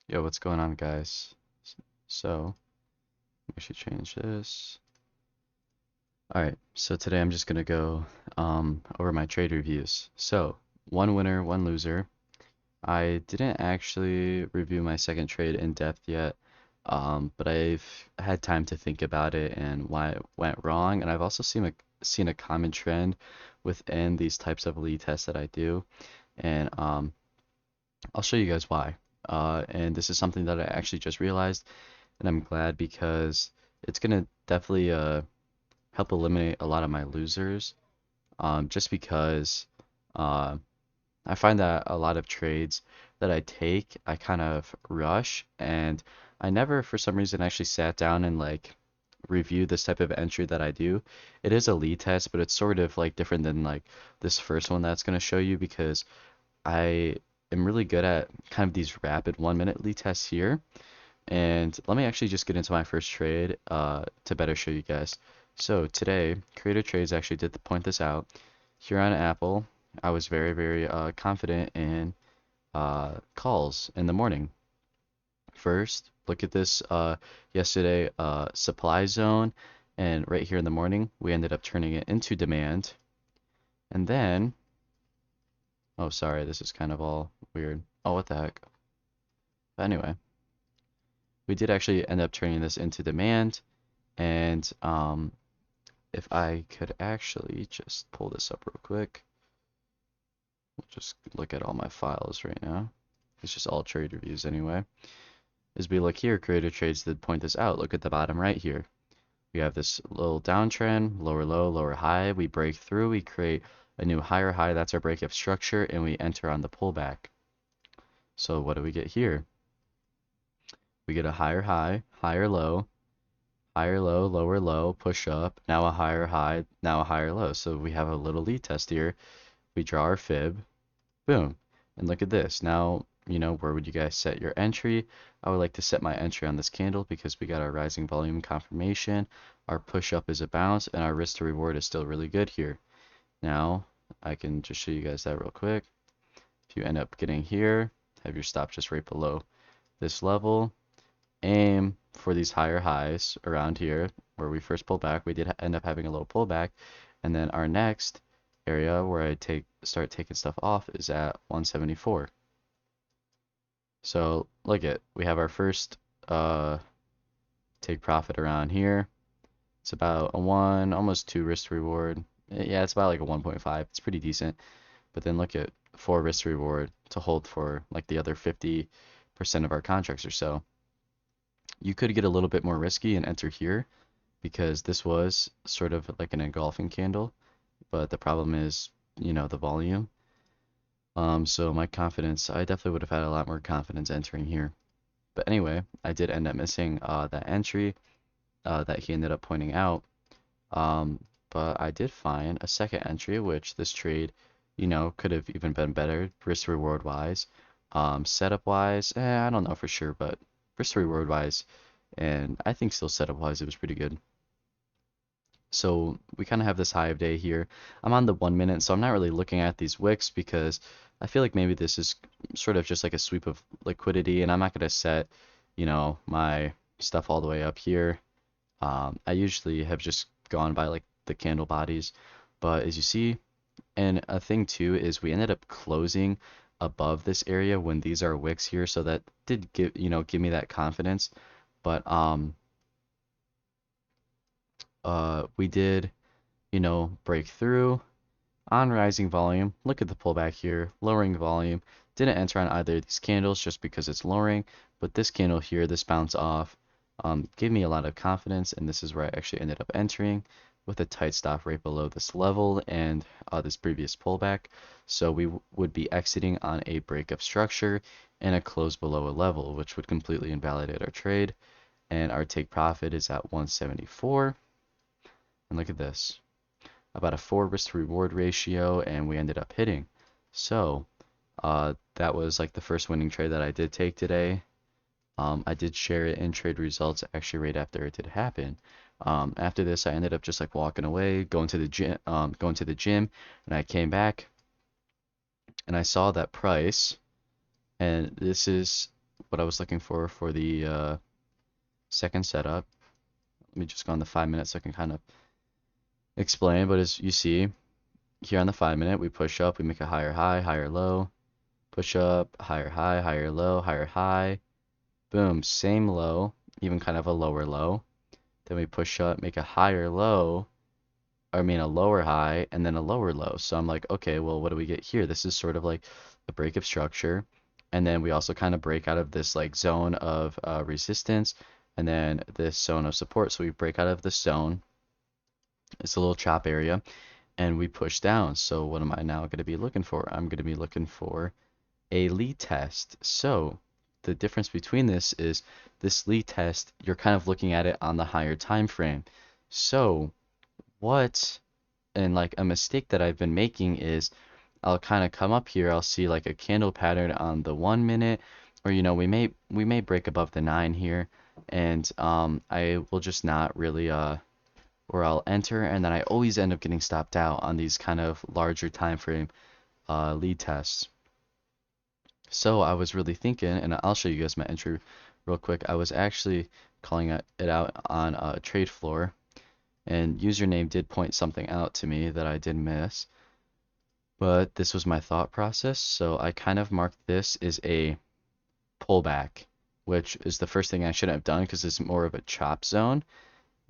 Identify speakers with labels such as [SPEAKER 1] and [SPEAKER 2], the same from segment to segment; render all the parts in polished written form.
[SPEAKER 1] Yo, what's going on, guys? So, we should change this. Alright, so today I'm just gonna go over my trade reviews. So, one winner, one loser. I didn't actually review my second trade in depth yet, but I've had time to think about it and why it went wrong, and I've also seen a common trend within these types of lead tests that I do, and I'll show you guys why. And this is something that I actually just realized, and I'm glad because it's gonna definitely help eliminate a lot of my losers. Just because uh, I find that a lot of trades that I take, I kind of rush, and I never, for some reason, actually sat down and like review this type of entry that I do. It is a lead test, but it's sort of like different than like this first one that's gonna show you because I am really good at kind of these rapid 1 minute lead tests here. And let me actually just get into my first trade to better show you guys. So today, Creator Trades actually did point this out. Here on Apple, I was very confident in calls in the morning. First, look at this yesterday supply zone, and right here in the morning, we ended up turning it into demand. And then, oh sorry, this is kind of all weird. Oh, what the heck? But anyway, we did actually end up turning this into demand, and if I could actually just pull this up real quick, we'll just look at all my files right now. It's just all trade reviews anyway. As we look here, Creator Trades did point this out. Look at the bottom right here. We have this little downtrend, lower low, lower high. We break through, we create a new higher high. That's our breakup structure, and we enter on the pullback. So what do we get here? We get a higher high, higher low, lower low, push up, now a higher high, now a higher low. So we have a little lead test here. We draw our fib, boom. And look at this. Now, where would you guys set your entry? I would like to set my entry on this candle because we got our rising volume confirmation. Our push up is a bounce and our risk to reward is still really good here. Now, I can just show you guys that real quick. If you end up getting here, have your stop just right below this level. Aim for these higher highs around here where we first pulled back. We did end up having a little pullback, and then our next area where I start taking stuff off is at 174. So look at, we have our first take profit around here. It's about a 1, almost 2 risk to reward. Yeah, it's about like a 1.5. It's pretty decent. But then look at 4 risk to reward to hold for like the other 50% of our contracts or so. You could get a little bit more risky and enter here because this was sort of like an engulfing candle, but the problem is, the volume. So my confidence, I definitely would have had a lot more confidence entering here. But anyway, I did end up missing that entry that he ended up pointing out. But I did find a second entry, which this trade, could have even been better risk reward wise. Setup wise, I don't know for sure, but risk reward wise, and I think still setup wise, it was pretty good. So we kind of have this high of day here. I'm on the 1 minute, so I'm not really looking at these wicks because I feel like maybe this is sort of just like a sweep of liquidity, and I'm not going to set, my stuff all the way up here. I usually have just gone by like the candle bodies, but as you see, and a thing too is we ended up closing above this area when these are wicks here, so that did give me that confidence. But we did, break through on rising volume. Look at the pullback here, lowering volume. Didn't enter on either of these candles just because it's lowering, but this candle here, this bounce off, gave me a lot of confidence, and this is where I actually ended up entering with a tight stop right below this level and this previous pullback. So we would be exiting on a breakup structure and a close below a level, which would completely invalidate our trade. And our take profit is at 174. And look at this, about a 4 risk to reward ratio, and we ended up hitting. So that was like the first winning trade that I did take today. I did share it in trade results actually right after it did happen. After this, I ended up just like walking away, going to the gym, and I came back and I saw that price, and this is what I was looking for the second setup. Let me just go on the 5 minutes so I can kind of explain. But as you see here on the 5 minute, we push up, we make a higher high, higher low, push up, higher high, higher low, higher high, boom, same low, even kind of a lower low. Then we push up, make a higher low, I mean a lower high, and then a lower low. So I'm like, okay, well, what do we get here? This is sort of like a break of structure. And then we also kind of break out of this like zone of resistance and then this zone of support. So we break out of this zone. It's a little chop area and we push down. So what am I now going to be looking for? I'm going to be looking for a lead test. So the difference between this is this lead test, you're kind of looking at it on the higher time frame. So and like a mistake that I've been making is I'll kind of come up here, I'll see like a candle pattern on the 1 minute, or we may break above the 9 here, and I will just not really or I'll enter, and then I always end up getting stopped out on these kind of larger time frame lead tests. So I was really thinking, and I'll show you guys my entry real quick. I was actually calling it out on a trade floor, and username did point something out to me that I did miss. But this was my thought process, so I kind of marked this as a pullback, which is the first thing I shouldn't have done because it's more of a chop zone,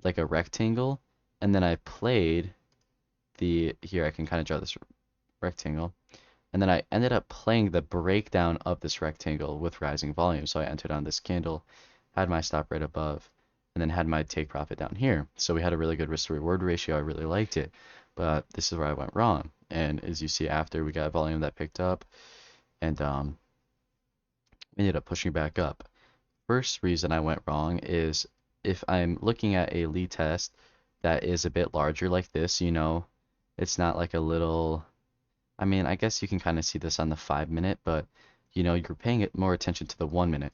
[SPEAKER 1] like a rectangle. And then I played here I can kind of draw this rectangle. And then I ended up playing the breakdown of this rectangle with rising volume. So I entered on this candle, had my stop right above, and then had my take profit down here. So we had a really good risk to reward ratio. I really liked it. But this is where I went wrong. And as you see after, we got volume that picked up, and we ended up pushing back up. First reason I went wrong is if I'm looking at a lead test that is a bit larger like this, it's not like a little, I mean, I guess you can kind of see this on the 5 minute, but you're paying more attention to the 1 minute.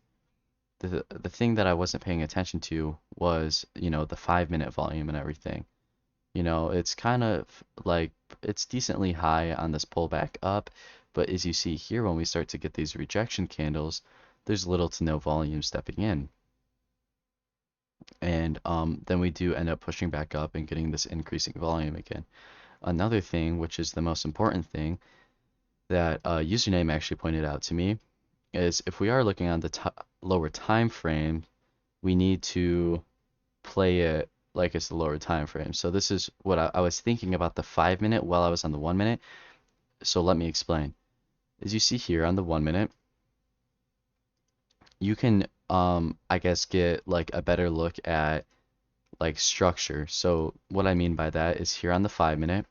[SPEAKER 1] The thing that I wasn't paying attention to was, the 5 minute volume and everything. It's kind of like it's decently high on this pullback up, but as you see here, when we start to get these rejection candles, there's little to no volume stepping in. And then we do end up pushing back up and getting this increasing volume again. Another thing, which is the most important thing, that username actually pointed out to me, is if we are looking on the lower time frame, we need to play it like it's the lower time frame. So this is what I was thinking about the 5 minute while I was on the 1 minute. So let me explain. As you see here on the 1 minute, you can I guess get like a better look at like structure. So what I mean by that is here on the 5 minute,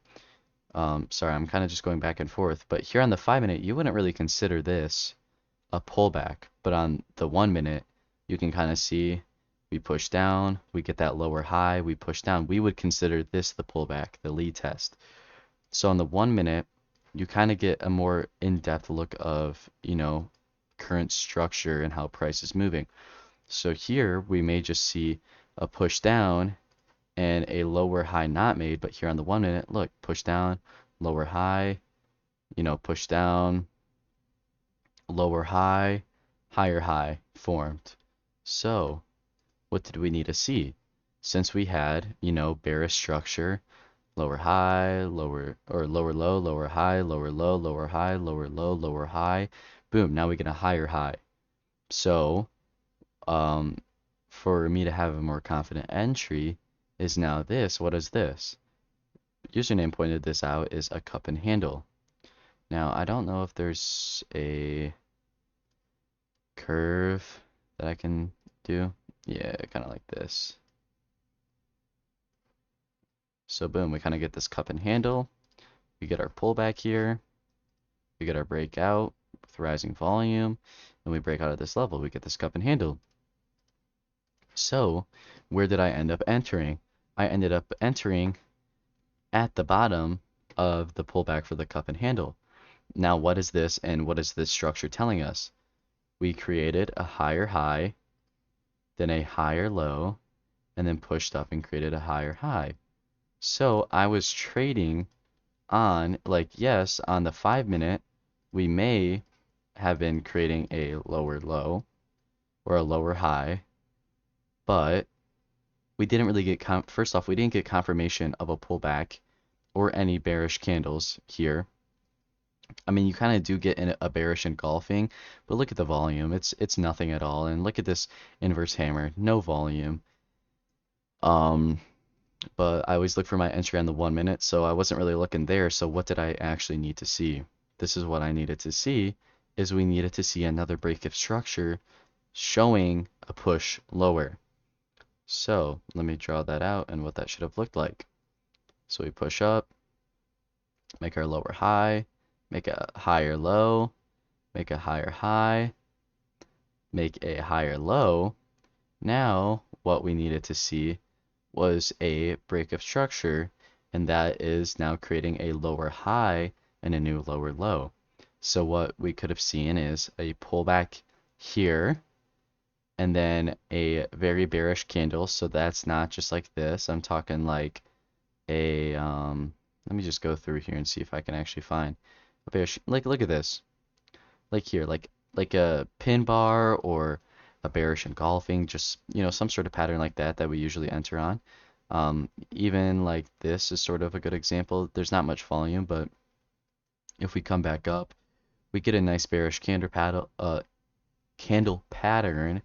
[SPEAKER 1] sorry, I'm kind of just going back and forth, but here on the 5 minute, you wouldn't really consider this a pullback, but on the 1 minute, you can kind of see we push down, we get that lower high, we push down. We would consider this the pullback, the lead test. So on the 1 minute, you kind of get a more in-depth look of, current structure and how price is moving. So here we may just see a push down and a lower high not made, but here on the 1 minute, look, push down, lower high, push down, lower high, higher high formed. So what did we need to see? Since we had, bearish structure, lower high, lower low, lower high, lower low, lower high, lower low, lower high, boom, now we get a higher high. So for me to have a more confident entry is now this. What is this? Username pointed this out is a cup and handle. Now I don't know if there's a curve that I can do. Yeah, kind of like this. So boom, we kind of get this cup and handle. We get our pullback here. We get our breakout with rising volume. And we break out of this level. We get this cup and handle. So where did I end up entering? I ended up entering at the bottom of the pullback for the cup and handle. Now what is this and what is this structure telling us? We created a higher high, then a higher low, and then pushed up and created a higher high. So I was trading on, like, yes, on the 5 minute, we may have been creating a lower low, or a lower high, but we didn't really get first off, we didn't get confirmation of a pullback or any bearish candles here. I mean, you kind of do get in a bearish engulfing, but look at the volume. It's nothing at all. And look at this inverse hammer, no volume. Um, but I always look for my entry on the 1 minute, so I wasn't really looking there. So what did I actually need to see? This is what I needed to see, is we needed to see another break of structure showing a push lower. So let me draw that out and what that should have looked like. So we push up, make our lower high, make a higher low, make a higher high, make a higher low. Now what we needed to see was a break of structure, and that is now creating a lower high and a new lower low. So what we could have seen is a pullback here, and then a very bearish candle. So that's not just like this. I'm talking like a let me just go through here and see if I can actually find a bearish, like look at this. Like here, like a pin bar or a bearish engulfing, just some sort of pattern like that that we usually enter on. Even like this is sort of a good example. There's not much volume, but if we come back up, we get a nice bearish candle pattern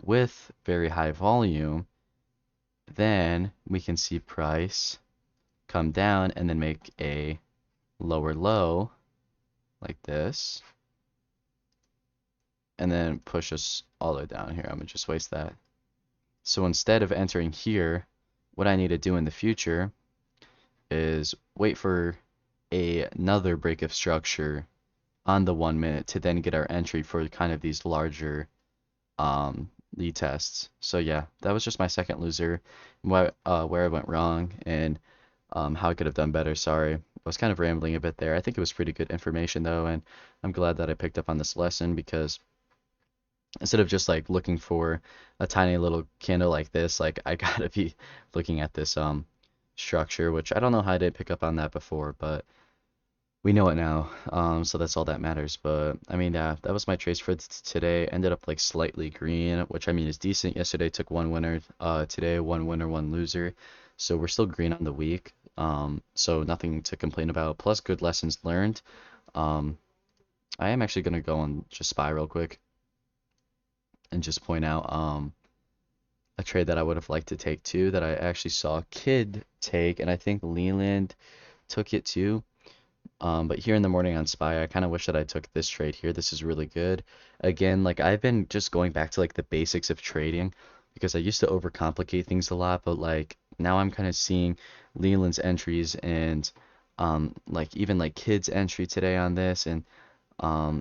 [SPEAKER 1] with very high volume. Then we can see price come down and then make a lower low like this, and then push us all the way down here. I'm gonna just waste that. So instead of entering here, what I need to do in the future is wait for another break of structure on the 1 minute to then get our entry for kind of these larger lead tests. So yeah, that was just my second loser, where I went wrong and how I could have done better. Sorry, I was kind of rambling a bit there. I think it was pretty good information though, and I'm glad that I picked up on this lesson, because instead of just like looking for a tiny little candle like this, like I gotta be looking at this structure, which I don't know how I didn't pick up on that before, but we know it now, so that's all that matters. But I mean, yeah, that was my trades for today. Ended up like slightly green, which I mean is decent. Yesterday took one winner, today one winner, one loser, so we're still green on the week. So nothing to complain about. Plus good lessons learned. I am actually gonna go and just spy real quick and just point out a trade that I would have liked to take too, that I actually saw Kid take, and I think Leland took it too. But here in the morning on SPY, I kind of wish that I took this trade here. This is really good. Again, like I've been just going back to like the basics of trading, because I used to overcomplicate things a lot, but like now I'm kind of seeing Leland's entries and like even like Kid's entry today on this and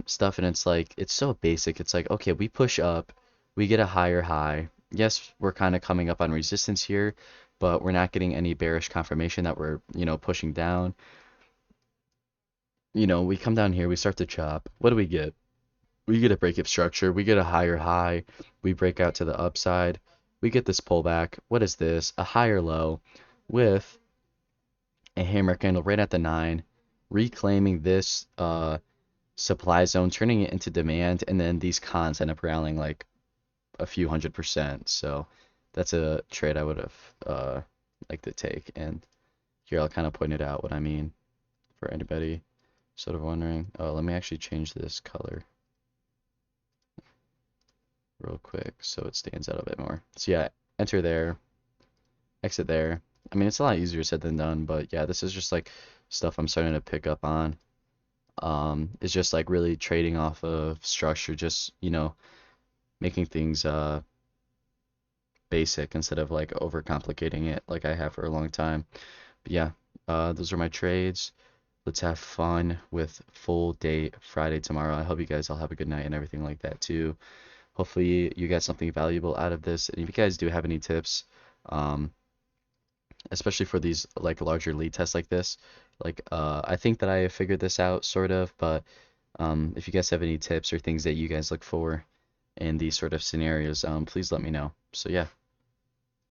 [SPEAKER 1] stuff, and it's like it's so basic. It's like, okay, we push up, we get a higher high. Yes, we're kind of coming up on resistance here, but we're not getting any bearish confirmation that we're, pushing down. We come down here, we start to chop. What do we get? We get a break of structure, we get a higher high, we break out to the upside, we get this pullback. What is this? A higher low with a hammer candle right at the 9, reclaiming this supply zone, turning it into demand, and then these cons end up rallying like a few 100%. So that's a trade I would have liked to take. And here I'll kind of point it out what I mean for anybody sort of wondering. Oh, let me actually change this color real quick so it stands out a bit more. So yeah, enter there, exit there. I mean, it's a lot easier said than done, but yeah, this is just like stuff I'm starting to pick up on. It's just like really trading off of structure, just, making things basic instead of like overcomplicating it like I have for a long time. But yeah, those are my trades. Let's have fun with full day Friday tomorrow. I hope you guys all have a good night and everything like that too. Hopefully you got something valuable out of this. And if you guys do have any tips, especially for these like larger lead tests like this, like I think that I have figured this out sort of, but if you guys have any tips or things that you guys look for in these sort of scenarios, please let me know. So yeah.